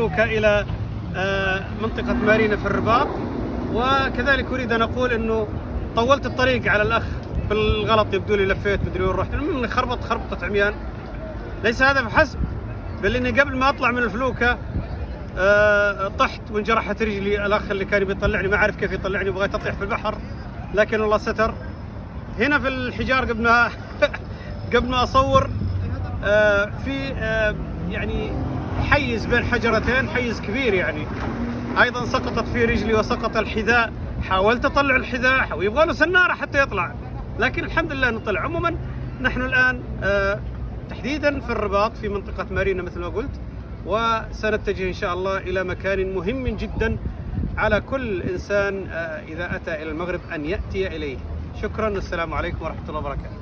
الفلوكة إلى منطقة مارينا في الرباط. وكذلك أريد أن أقول أنه طولت الطريق على الأخ بالغلط، يبدو لي لفيت مدري وين رحت، من خربطة عميان. ليس هذا فحسب، بل إني قبل ما أطلع من الفلوكة طحت وانجرحت رجلي. الأخ اللي كان بيطلعني ما عارف كيف يطلعني، بغيت أطيح في البحر لكن الله ستر. هنا في الحجار قبل ما أصور في يعني حيز بين حجرتين، حيز كبير يعني، أيضا سقطت في رجلي وسقط الحذاء. حاولت أطلع الحذاء ويبغى له سنارة حتى يطلع، لكن الحمد لله أنه طلع. عموما نحن الآن تحديدا في الرباط في منطقة مارينا مثل ما قلت، وسنتجه إن شاء الله إلى مكان مهم جدا على كل إنسان إذا أتى إلى المغرب أن يأتي إليه. شكرا، والسلام عليكم ورحمة الله وبركاته.